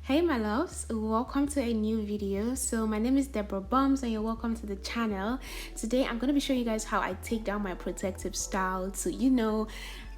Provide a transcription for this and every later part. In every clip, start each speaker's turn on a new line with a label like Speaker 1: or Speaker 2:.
Speaker 1: Hey my loves, welcome to a new video. So my name is Deborah Bums and you're welcome to the channel. Today I'm going to be showing you guys how I take down my protective style to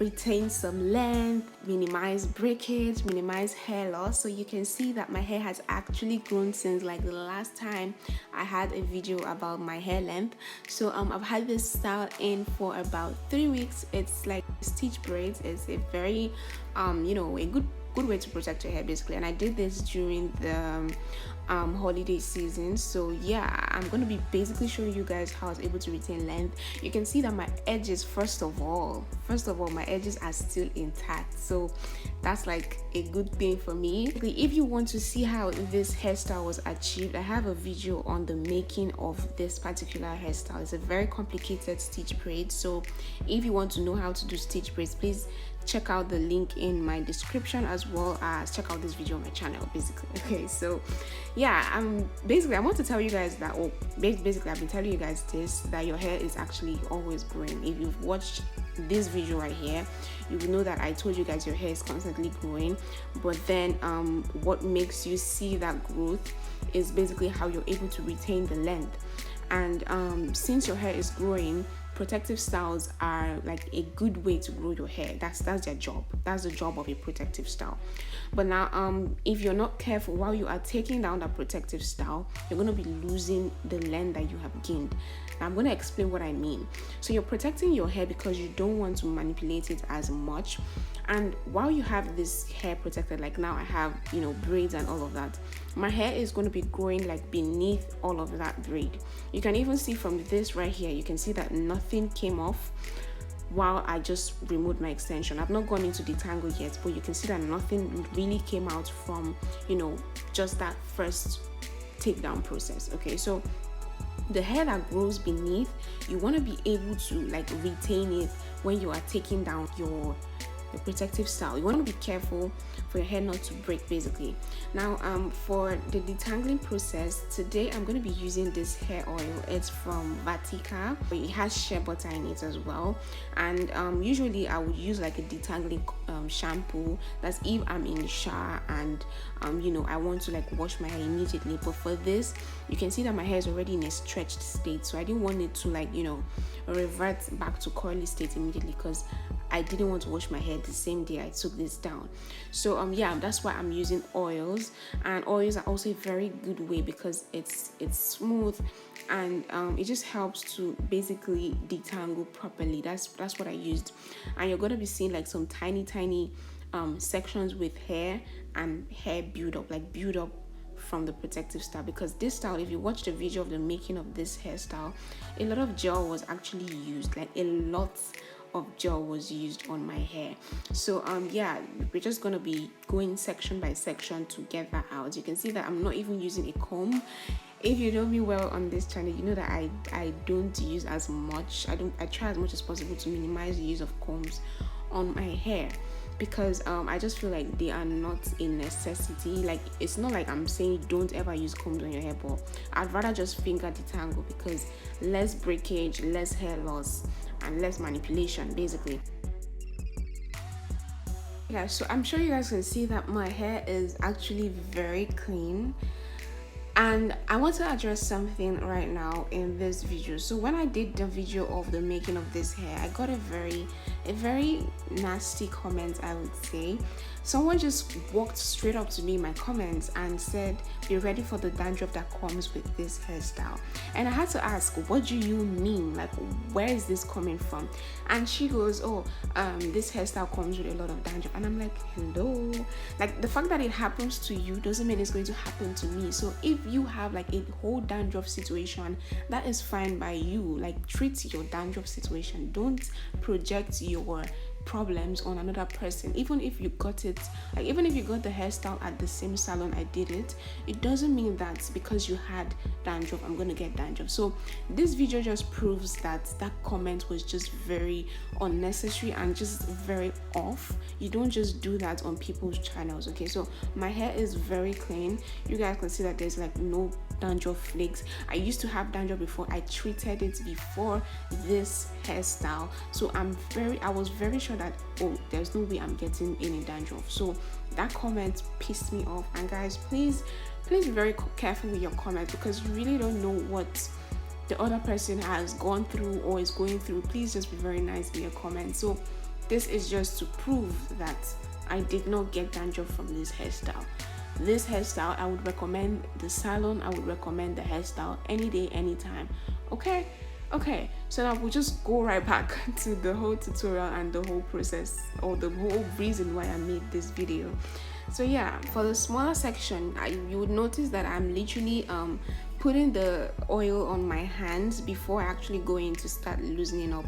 Speaker 1: retain some length, minimize breakage, minimize hair loss. So you can see that my hair has actually grown since like the last time I had a video about my hair length. So I've had this style in for about 3 weeks. It's like stitch braids. It's a very a good way to protect your hair basically, and I did this during the holiday season. So yeah, I'm going to be basically showing you guys how I was able to retain length. You can see that my edges, first of all my edges are still intact, so that's like a good thing for me. If you want to see how this hairstyle was achieved, I have a video on the making of this particular hairstyle. It's a very complicated stitch braid, so if you want to know how to do stitch braids, please check out the link in my description, as well as check out this video on my channel basically. Okay, so yeah, I want to tell you guys that, basically I've been telling you guys this, that your hair is actually always growing. If you've watched this video right here, you will know that I told you guys your hair is constantly growing, but then what makes you see that growth is basically how you're able to retain the length. And since your hair is growing, protective styles are like a good way to grow your hair. That's their job. That's the job of a protective style. But now if you're not careful while you are taking down that protective style, you're going to be losing the length that you have gained. Now I'm going to explain what I mean. So you're protecting your hair because you don't want to manipulate it as much, and while you have this hair protected, like now I have braids and all of that, my hair is going to be growing like beneath all of that braid. You can even see from this right here, you can see that nothing came off while I just removed my extension. I've not gone into detangle yet, but you can see that nothing really came out from just that first takedown process. Okay, so the hair that grows beneath, you want to be able to like retain it when you are taking down your protective style. You want to be careful for your hair not to break basically. Now for the detangling process today, I'm going to be using this hair oil. It's from Vatica. It has shea butter in it as well, and usually I would use like a detangling shampoo. That's if I'm in the shower and I want to like wash my hair immediately. But for this, you can see that my hair is already in a stretched state, so I didn't want it to like revert back to curly state immediately, because I didn't want to wash my hair the same day I took this down. So yeah, that's why I'm using oils, and oils are also a very good way because it's smooth, and it just helps to basically detangle properly. That's what I used, and you're gonna be seeing like some tiny sections with hair and hair build up from the protective style, because this style, if you watch the video of the making of this hairstyle, a lot of gel was actually used, like a lot of gel was used on my hair. So yeah, we're just gonna be going section by section to get that out. You can see that I'm not even using a comb. If you know me well on this channel, you know that I don't use as much. I try as much as possible to minimize the use of combs on my hair, because I just feel like they are not a necessity. Like, it's not like I'm saying don't ever use combs on your hair, but I'd rather just finger detangle, because less breakage, less hair loss, and less manipulation basically. Yeah, so I'm sure you guys can see that my hair is actually very clean, and I want to address something right now in this video. So when I did the video of the making of this hair, I got a very nasty comment, I would say. Someone just walked straight up to me in my comments and said, "Be ready for the dandruff that comes with this hairstyle." And I had to ask, what do you mean? Like, where is this coming from? And she goes, this hairstyle comes with a lot of dandruff. And I'm like, hello? Like, the fact that it happens to you doesn't mean it's going to happen to me. So if you have like a whole dandruff situation, that is fine by you. Like, treat your dandruff situation. Don't project your problems on another person. Even if you got it, like even if you got the hairstyle at the same salon I did it, it doesn't mean that because you had dandruff, I'm gonna get dandruff. So this video just proves that that comment was just very unnecessary and just very off. You don't just do that on people's channels. Okay, so my hair is very clean. You guys can see that there's like no dandruff flakes. I used to have dandruff before. I treated it before this hairstyle, so I was very sure sure that, oh, there's no way I'm getting any dandruff. So that comment pissed me off. And guys, please be very careful with your comments, because you really don't know what the other person has gone through or is going through. Please just be very nice with your comments. So this is just to prove that I did not get dandruff from this hairstyle. This hairstyle, I would recommend the salon, I would recommend the hairstyle any day, anytime. Okay, so now we'll just go right back to the whole tutorial and the whole process, or the whole reason why I made this video. So yeah, for the smaller section, you would notice that I'm literally putting the oil on my hands before I actually go in to start loosening up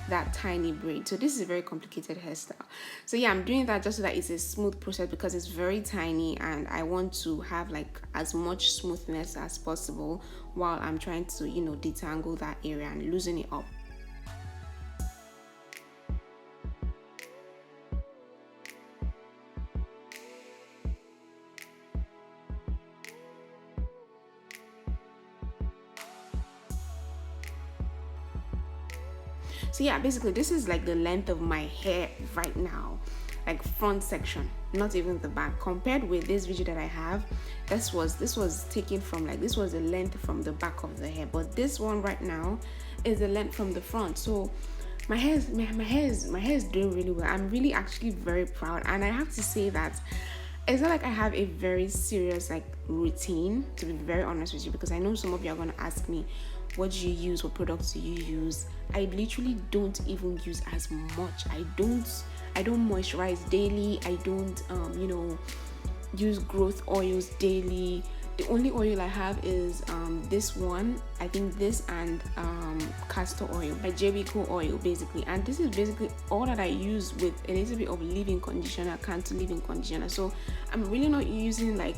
Speaker 1: that tiny braid. So this is a very complicated hairstyle. So yeah, I'm doing that just so that it's a smooth process, because it's very tiny and I want to have like as much smoothness as possible while I'm trying to, you know, detangle that area and loosen it up. So yeah, basically this is like the length of my hair right now, like front section, not even the back. Compared with this video that I have, this was taken from, like, this was the length from the back of the hair, but this one right now is the length from the front. So my hair is doing really well. I'm really actually very proud, and I have to say that it's not like I have a very serious like routine, to be very honest with you, because I know some of you are going to ask me, what do you use, what products do you use? I literally don't even use as much. I don't moisturize daily. I don't you know, use growth oils daily. The only oil I have is this one, I think this, and castor oil, by JB oil basically. And this is basically all that I use, with a little bit of leave-in conditioner, Cantu leave-in conditioner. So I'm really not using like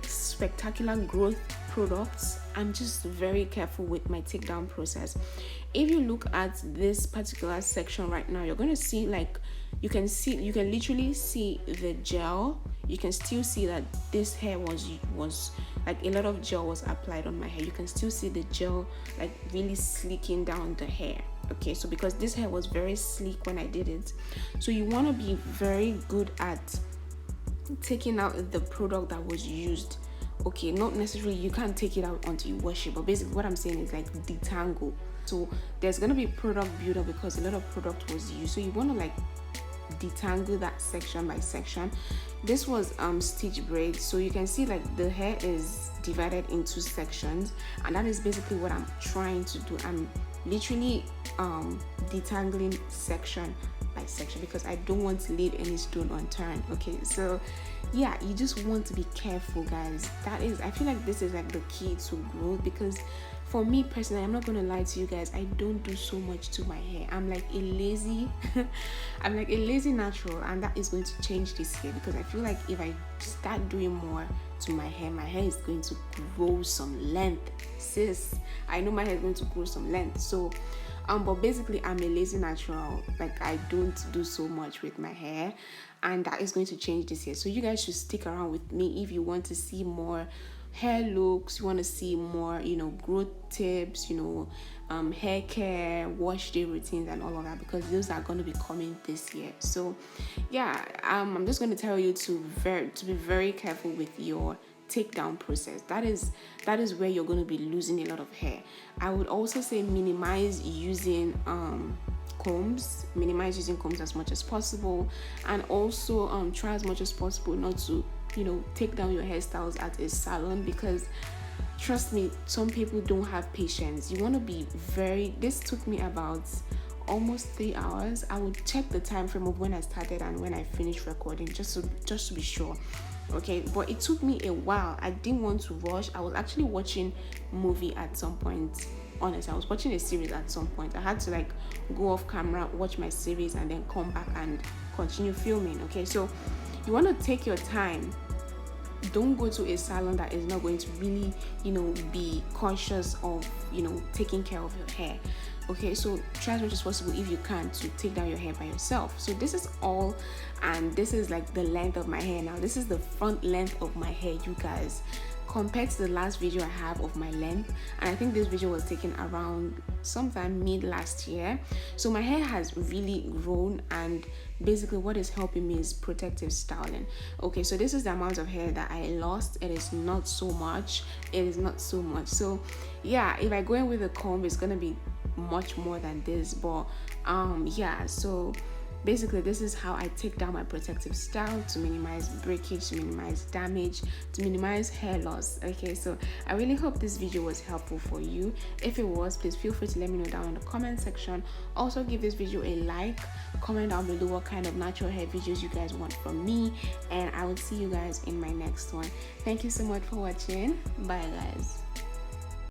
Speaker 1: spectacular growth products. I'm just very careful with my takedown process. If you look at this particular section right now, you're going to see, like, you can literally see the gel. You can still see that this hair was like, a lot of gel was applied on my hair. You can still see the gel like really slicking down the hair. Okay, so because this hair was very sleek when I did it, so you want to be very good at taking out the product that was used. Okay, not necessarily, you can't take it out until you wash it, but basically what I'm saying is like detangle. So there's gonna be product buildup because a lot of product was used, so you want to like detangle that section by section. This was stitch braid, so you can see like the hair is divided into sections, and that is basically what I'm trying to do. I'm literally detangling section by section because I don't want to leave any stone unturned. Okay, so yeah, you just want to be careful, guys. I feel like this is like the key to growth, because for me personally, I'm not gonna lie to you guys, I don't do so much to my hair. I'm like a lazy I'm like a lazy natural, and that is going to change this year, because I feel like if I start doing more to my hair is going to grow some length, sis. I know my hair is going to grow some length. So but basically I'm a lazy natural. Like, I don't do so much with my hair, and that is going to change this year. So you guys should stick around with me if you want to see more hair looks, you want to see more, you know, growth tips, you know, hair care, wash day routines, and all of that, because those are going to be coming this year. So yeah, I'm just going to tell you to be very careful with your takedown process. That is where you're going to be losing a lot of hair. I would also say minimize using combs as much as possible, and also try as much as possible not to, you know, take down your hairstyles at a salon, because trust me, some people don't have patience. You want to be this took me about almost 3 hours. I would check the time frame of when I started and when I finished recording, just to be sure. Okay, but it took me a while. I didn't want to rush. I was actually watching movie at some point. Honestly, I was watching a series at some point. I had to like go off camera, watch my series, and then come back and continue filming. Okay, so you want to take your time. Don't go to a salon that is not going to really, you know, be conscious of, you know, taking care of your hair. Okay, so try as much as possible, if you can, to take down your hair by yourself. So this is all, and this is like the length of my hair now. This is the front length of my hair, you guys. compared to the last video I have of my length, and I think this video was taken around sometime mid last year, so my hair has really grown, and basically what is helping me is protective styling. Okay, so this is the amount of hair that I lost. It is not so much, so yeah, if I go in with a comb, it's gonna be much more than this, but yeah, so basically this is how I take down my protective style to minimize breakage, to minimize damage, to minimize hair loss. Okay, so I really hope this video was helpful for you. If it was, please feel free to let me know down in the comment section. Also give this video a like, comment down below what kind of natural hair videos you guys want from me, and I will see you guys in my next one. Thank you so much for watching. Bye guys.